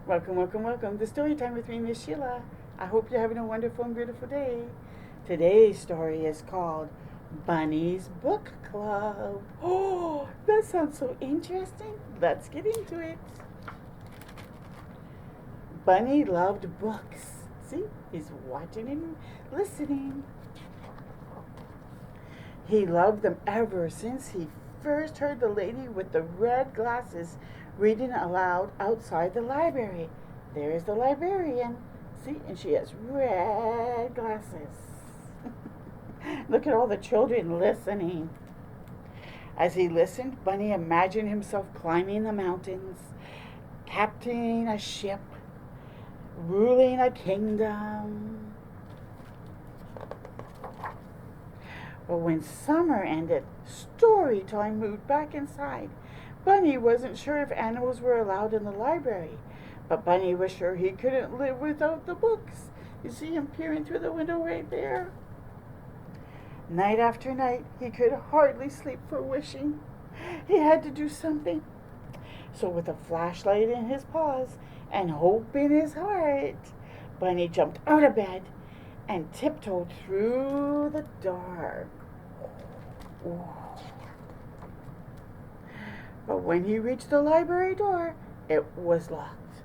Welcome, welcome, welcome to Story Time with me, Miss Sheila. I hope you're having a wonderful and beautiful day. Today's story is called Bunny's Book Club. Oh, that sounds so interesting. Let's get into it. Bunny loved books. See, he's watching and listening. He loved them ever since he first heard the lady with the red glasses reading aloud outside the library. There's the librarian. See, and she has red glasses. Look at all the children listening. As he listened, Bunny imagined himself climbing the mountains, captaining a ship, ruling a kingdom. But when summer ended, story time moved back inside. Bunny wasn't sure if animals were allowed in the library, but Bunny was sure he couldn't live without the books. You see him peering through the window right there? Night after night, he could hardly sleep for wishing. He had to do something. So with a flashlight in his paws and hope in his heart, Bunny jumped out of bed and tiptoed through the dark. Ooh. But when he reached the library door, it was locked.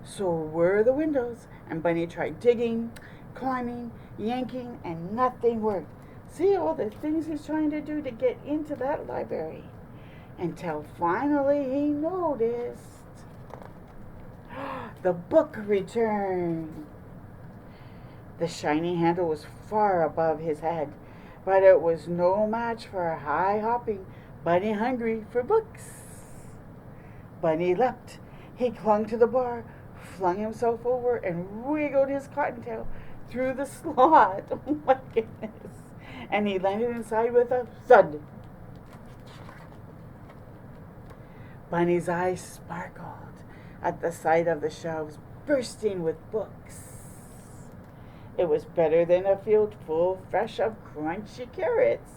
So were the windows, and Bunny tried digging, climbing, yanking, and nothing worked. See all the things he's trying to do to get into that library. Until finally he noticed the book returned. The shiny handle was far above his head, but it was no match for a high-hopping Bunny hungry for books. Bunny leapt. He clung to the bar, flung himself over, and wiggled his cottontail through the slot. Oh my goodness. And he landed inside with a thud. Bunny's eyes sparkled at the sight of the shelves bursting with books. It was better than a field full fresh of crunchy carrots.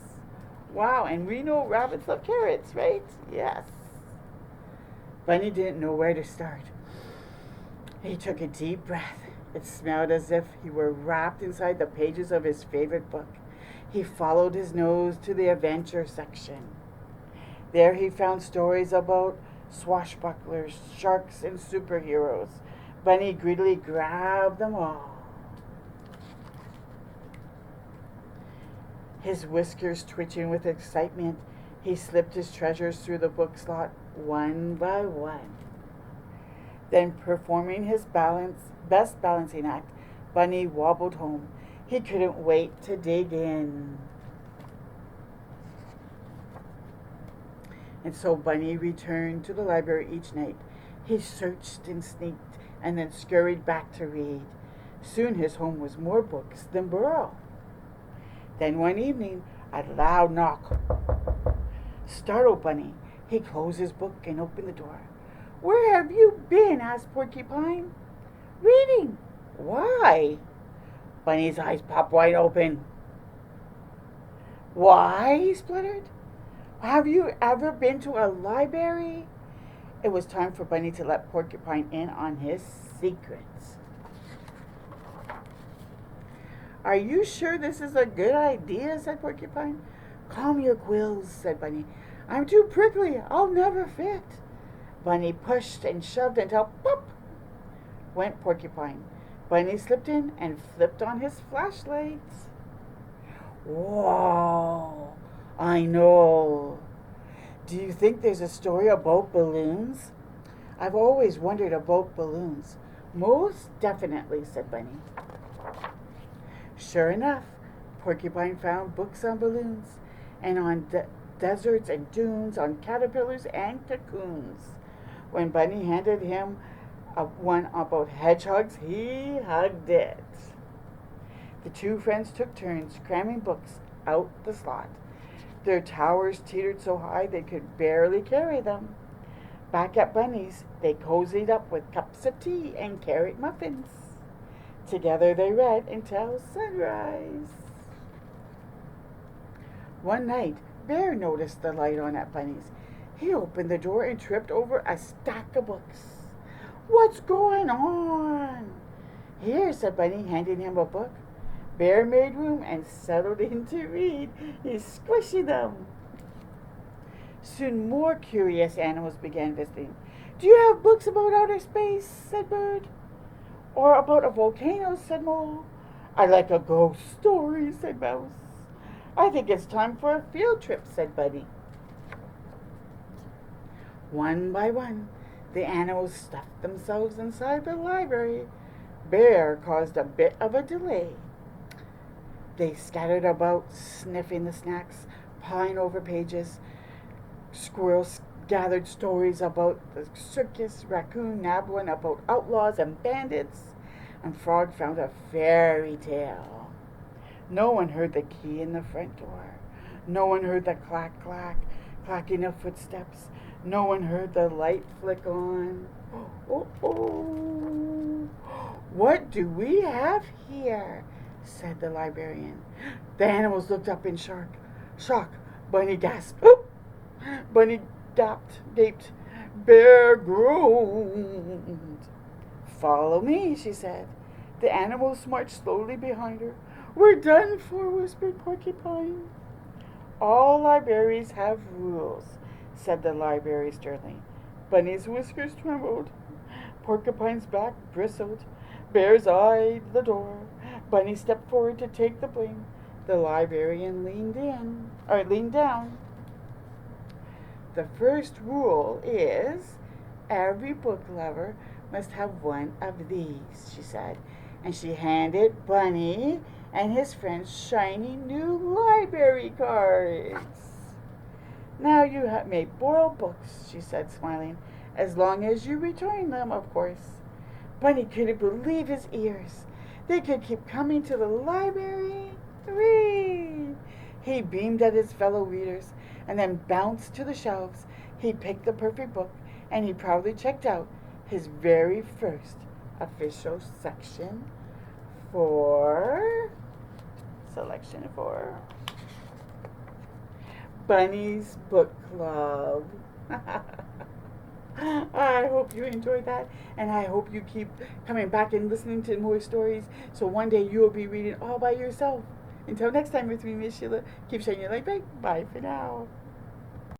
Wow, and we know rabbits love carrots, right? Yes. Bunny didn't know where to start. He took a deep breath. It smelled as if he were wrapped inside the pages of his favorite book. He followed his nose to the adventure section. There he found stories about swashbucklers, sharks, and superheroes. Bunny greedily grabbed them all. His whiskers twitching with excitement, he slipped his treasures through the book slot one by one. Then, performing his best balancing act, Bunny wobbled home. He couldn't wait to dig in. And so Bunny returned to the library each night. He searched and sneaked and then scurried back to read. Soon his home was more books than burrow. Then one evening, a loud knock startled Bunny. He closed his book and opened the door. "Where have you been?" asked Porcupine. "Reading." "Why?" Bunny's eyes popped wide open. "Why?" he spluttered. "Have you ever been to a library?" It was time for Bunny to let Porcupine in on his secrets. "Are you sure this is a good idea?" said Porcupine. "Calm your quills," said Bunny. "I'm too prickly. I'll never fit." Bunny pushed and shoved until pop went Porcupine. Bunny slipped in and flipped on his flashlight. "Whoa, I know. Do you think there's a story about balloons?" "I've always wondered about balloons." "Most definitely," said Bunny. Sure enough, Porcupine found books on balloons and on deserts and dunes, on caterpillars and cocoons. When Bunny handed him one about hedgehogs, he hugged it. The two friends took turns cramming books out the slot. Their towers teetered so high they could barely carry them. Back at Bunny's, they cozied up with cups of tea and carrot muffins. Together they read until sunrise. One night, Bear noticed the light on at Bunny's. He opened the door and tripped over a stack of books. What's going on? Here, said Bunny, handing him a book. Bear made room and settled in to read. He's squishing them. Soon more curious animals began visiting. Do you have books about outer space? Said Bird. Or about a volcano? Said Mole. I like a ghost story, said Mouse. I think it's time for a field trip, said Bunny. One by one, the animals stuffed themselves inside the library. Bear caused a bit of a delay. They scattered about, sniffing the snacks, pawing over pages. Squirrels gathered stories about the circus, Raccoon nabbed one about outlaws and bandits, and Frog found a fairy tale. No one heard the key in the front door. No one heard the clack, clack, clacking of footsteps. No one heard the light flick on. Oh, oh. What do we have here? Said the librarian. The animals looked up in shock. Bunny gasped. Oh! Bunny gaped. Bear groaned. Follow me, she said. The animals marched slowly behind her. We're done for, whispered Porcupine. All libraries have rules, said the library sternly. Bunny's whiskers trembled. Porcupine's back bristled. Bear's eyed the door. Bunny stepped forward to take the blame. The librarian leaned down. The first rule is every book lover must have one of these, she said, and she handed Bunny and his friends shiny new library cards. Now you may borrow books, she said, smiling, as long as you return them, of course. Bunny couldn't believe his ears. They could keep coming to the library. Hooray! He beamed at his fellow readers and then bounced to the shelves. He picked the perfect book and he proudly checked out his very first official selection for Bunny's Book Club. I hope you enjoyed that, and I hope you keep coming back and listening to more stories, so one day you will be reading all by yourself. Until next time with me, Miss Sheila, keep shining your light bright. Bye for now.